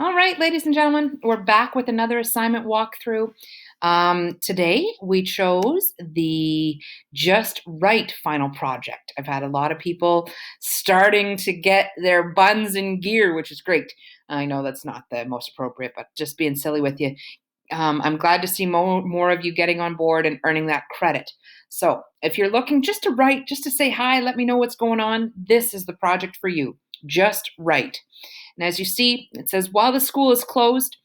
All right, ladies and gentlemen, we're back with another assignment walkthrough. Today, we chose the Just Right final project. I've had a lot of people starting to get their buns in gear, which is great. I know that's not the most appropriate, but just being silly with you. I'm glad to see more of you getting on board and earning that credit. So, if you're looking just to write, just to say hi, let me know what's going on, this is the project for you. Just Right. And as you see, it says, while the school is closed,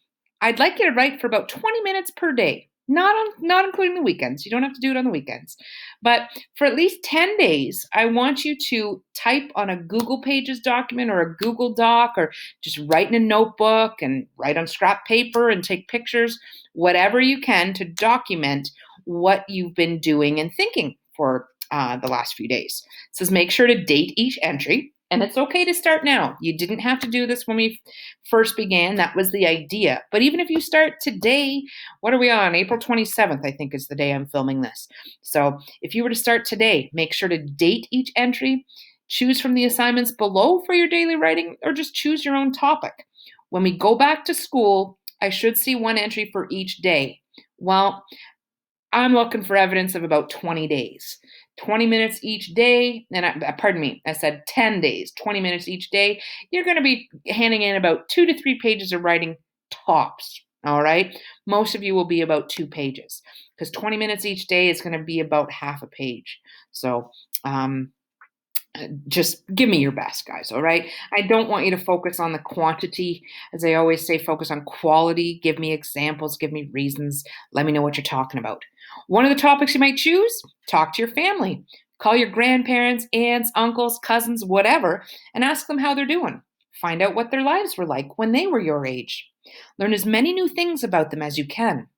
I'd like you to write for about 20 minutes per day. Not including the weekends. You don't have to do it on the weekends. But for at least 10 days, I want you to type on a Google Pages document or a Google Doc or just write in a notebook and write on scrap paper and take pictures, whatever you can to document what you've been doing and thinking for the last few days. It says make sure to date each entry. And it's okay to start now. You didn't have to do this when we first began. That was the idea. But even if you start today, what are we on? April 27th, I think, is the day I'm filming this. So if you were to start today, make sure to date each entry, choose from the assignments below for your daily writing, or just choose your own topic. When we go back to school, I should see one entry for each day. Well, I'm looking for evidence of about 20 days. 20 minutes each day, and pardon me, I said 10 days, 20 minutes each day. You're going to be handing in about 2 to 3 pages of writing tops. All right. Most of you will be about 2 pages because 20 minutes each day is going to be about half a page. So, just give me your best, guys. All right. I don't want you to focus on the quantity. As I always say, focus on quality. Give me examples, give me reasons. Let me know what you're talking about. One of the topics you might choose, talk to your family. Call your grandparents, aunts, uncles, cousins, whatever, and ask them how they're doing. Find out what their lives were like when they were your age. Learn as many new things about them as you can.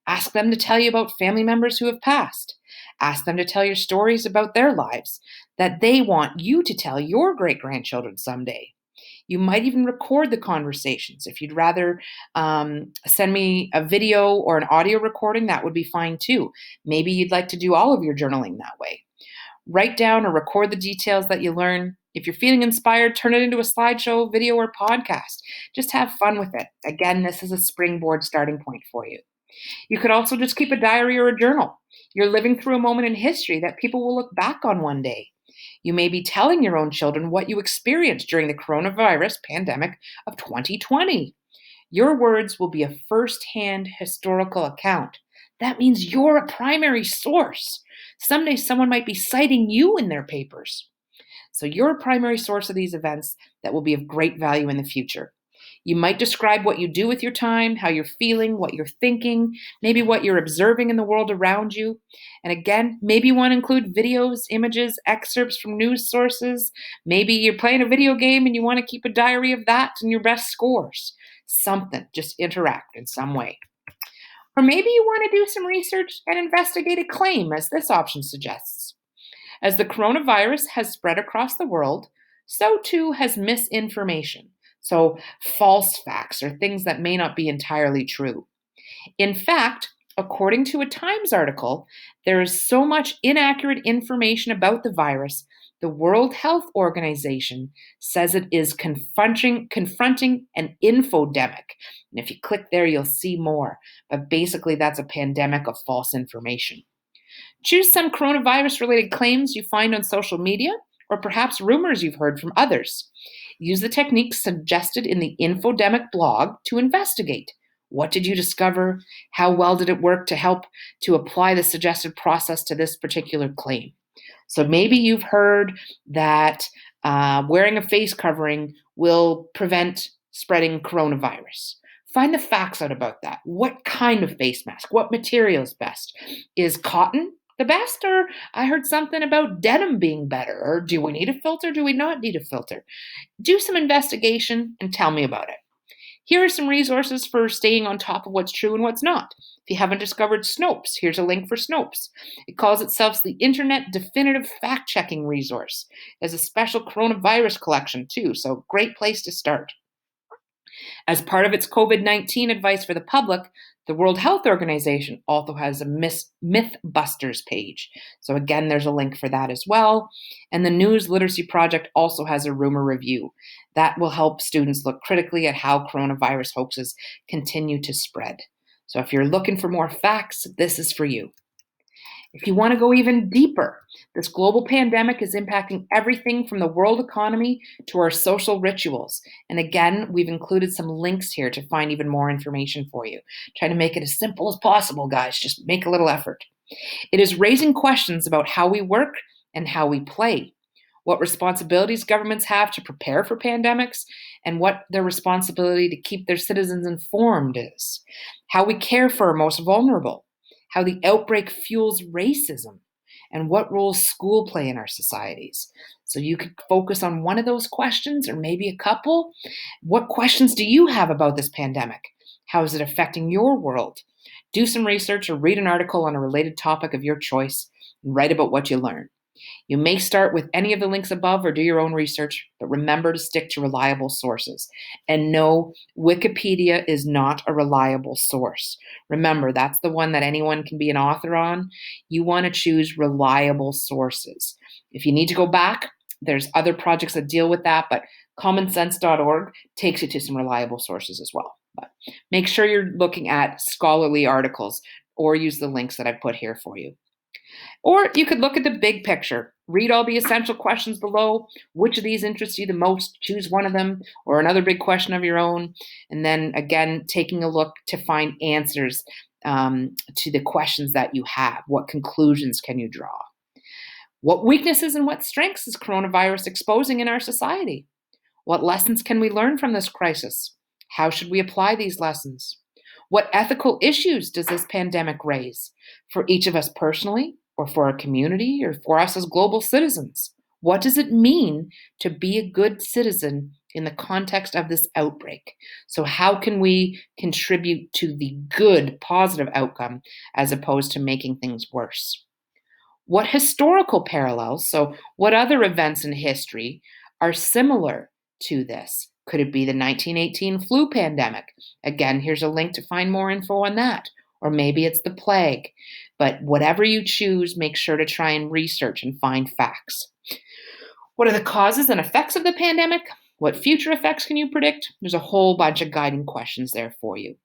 Ask them to tell you about family members who have passed. Ask them to tell your stories about their lives that they want you to tell your great grandchildren someday. You might even record the conversations. If you'd rather send me a video or an audio recording, that would be fine too. Maybe you'd like to do all of your journaling that way. Write down or record the details that you learn. If you're feeling inspired, turn it into a slideshow, video, or podcast. Just have fun with it. Again, this is a springboard starting point for you. You could also just keep a diary or a journal. You're living through a moment in history that people will look back on one day. You may be telling your own children what you experienced during the coronavirus pandemic of 2020. Your words will be a first-hand historical account. That means you're a primary source. Someday someone might be citing you in their papers. So you're a primary source of these events that will be of great value in the future. You might describe what you do with your time, how you're feeling, what you're thinking, maybe what you're observing in the world around you. And again, maybe you want to include videos, images, excerpts from news sources. Maybe you're playing a video game and you want to keep a diary of that and your best scores. Something, just interact in some way. Or maybe you want to do some research and investigate a claim, as this option suggests. As the coronavirus has spread across the world, so too has misinformation. So, false facts or things that may not be entirely true. In fact, according to a Times article, there is so much inaccurate information about the virus, the World Health Organization says it is confronting an infodemic. And if you click there, you'll see more. But basically, that's a pandemic of false information. Choose some coronavirus related claims you find on social media or perhaps rumors you've heard from others. Use the techniques suggested in the Infodemic blog to investigate. What did you discover? How well did it work to help to apply the suggested process to this particular claim? So maybe you've heard that wearing a face covering will prevent spreading coronavirus. Find the facts out about that. What kind of face mask? What material is best? Is cotton the best? Or I heard something about denim being better. Or do we need a filter? Do we not need a filter? Do some investigation and tell me about it. Here are some resources for staying on top of what's true and what's not. If you haven't discovered Snopes, here's a link for Snopes. It calls itself the Internet Definitive Fact Checking Resource. It has a special coronavirus collection too, so great place to start. As part of its COVID-19 advice for the public, the World Health Organization also has a Mythbusters page. So, again, there's a link for that as well. And the News Literacy Project also has a rumor review that will help students look critically at how coronavirus hoaxes continue to spread. So, if you're looking for more facts, this is for you. If you want to go even deeper, this global pandemic is impacting everything from the world economy to our social rituals. And again, we've included some links here to find even more information for you. Try to make it as simple as possible, guys. Just make a little effort. It is raising questions about how we work and how we play, what responsibilities governments have to prepare for pandemics, and what their responsibility to keep their citizens informed is, how we care for our most vulnerable, how the outbreak fuels racism, and what roles school play in our societies. So you could focus on one of those questions or maybe a couple. What questions do you have about this pandemic? How is it affecting your world? Do some research or read an article on a related topic of your choice and write about what you learn. You may start with any of the links above or do your own research, but remember to stick to reliable sources. And no, Wikipedia is not a reliable source. Remember, that's the one that anyone can be an author on. You want to choose reliable sources. If you need to go back, there's other projects that deal with that, but commonsense.org takes you to some reliable sources as well. But make sure you're looking at scholarly articles or use the links that I put here for you. Or you could look at the big picture, read all the essential questions below. Which of these interests you the most? Choose one of them or another big question of your own. And then again, taking a look to find answers to the questions that you have. What conclusions can you draw? What weaknesses and what strengths is coronavirus exposing in our society? What lessons can we learn from this crisis? How should we apply these lessons? What ethical issues does this pandemic raise for each of us personally, or for our community, or for us as global citizens? What does it mean to be a good citizen in the context of this outbreak? So, how can we contribute to the good, positive outcome as opposed to making things worse? What historical parallels, so what other events in history, are similar to this? Could it be the 1918 flu pandemic? Again, here's a link to find more info on that. Or maybe it's the plague. But whatever you choose, make sure to try and research and find facts. What are the causes and effects of the pandemic? What future effects can you predict? There's a whole bunch of guiding questions there for you.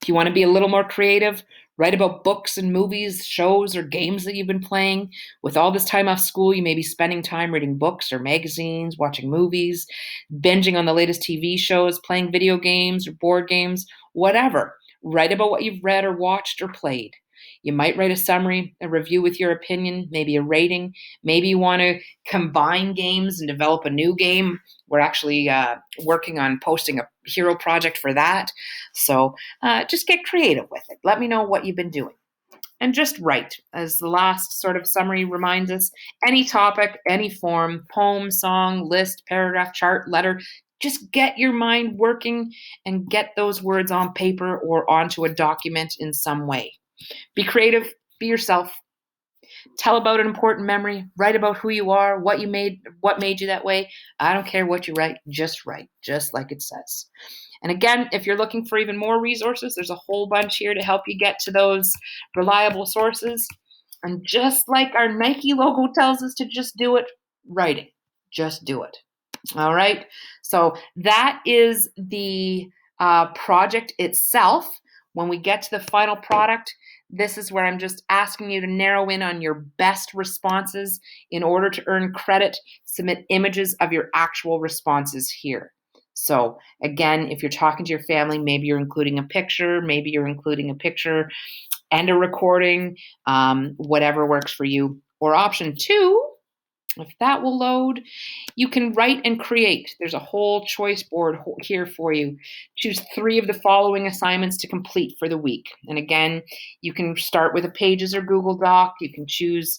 If you want to be a little more creative, write about books and movies, shows, or games that you've been playing. With all this time off school, you may be spending time reading books or magazines, watching movies, binging on the latest TV shows, playing video games or board games, whatever. Write about what you've read or watched or played. You might write a summary, a review with your opinion, maybe a rating. Maybe you want to combine games and develop a new game. We're actually working on posting a hero project for that. So just get creative with it. Let me know what you've been doing. And just write, as the last sort of summary reminds us, any topic, any form, poem, song, list, paragraph, chart, letter. Just get your mind working and get those words on paper or onto a document in some way. Be creative, be yourself. Tell about an important memory, write about who you are, what made you that way. I don't care what you write, just like it says. And again, if you're looking for even more resources, there's a whole bunch here to help you get to those reliable sources. And just like our Nike logo tells us to just do it, writing. Just do it. All right. So that is the project itself. When we get to the final product, this is where I'm just asking you to narrow in on your best responses. In order to earn credit, submit images of your actual responses here. So again, if you're talking to your family, maybe you're including a picture, and a recording, whatever works for you. Or option 2, if that will load, you can write and create. There's a whole choice board here for you. Choose 3 of the following assignments to complete for the week. And again, you can start with a Pages or Google Doc. You can choose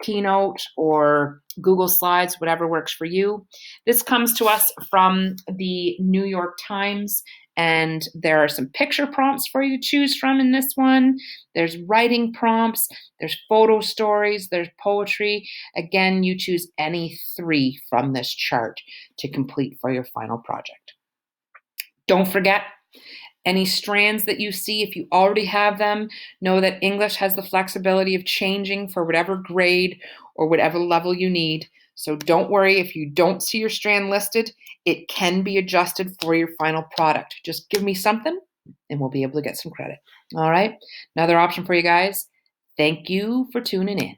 Keynote or Google Slides, whatever works for you. This comes to us from the New York Times. And there are some picture prompts for you to choose from in this one. There's writing prompts, there's photo stories, there's poetry. Again, you choose any 3 from this chart to complete for your final project. Don't forget, any strands that you see, if you already have them, know that English has the flexibility of changing for whatever grade or whatever level you need. So don't worry if you don't see your strand listed, it can be adjusted for your final product. Just give me something and we'll be able to get some credit. All right. Another option for you guys. Thank you for tuning in.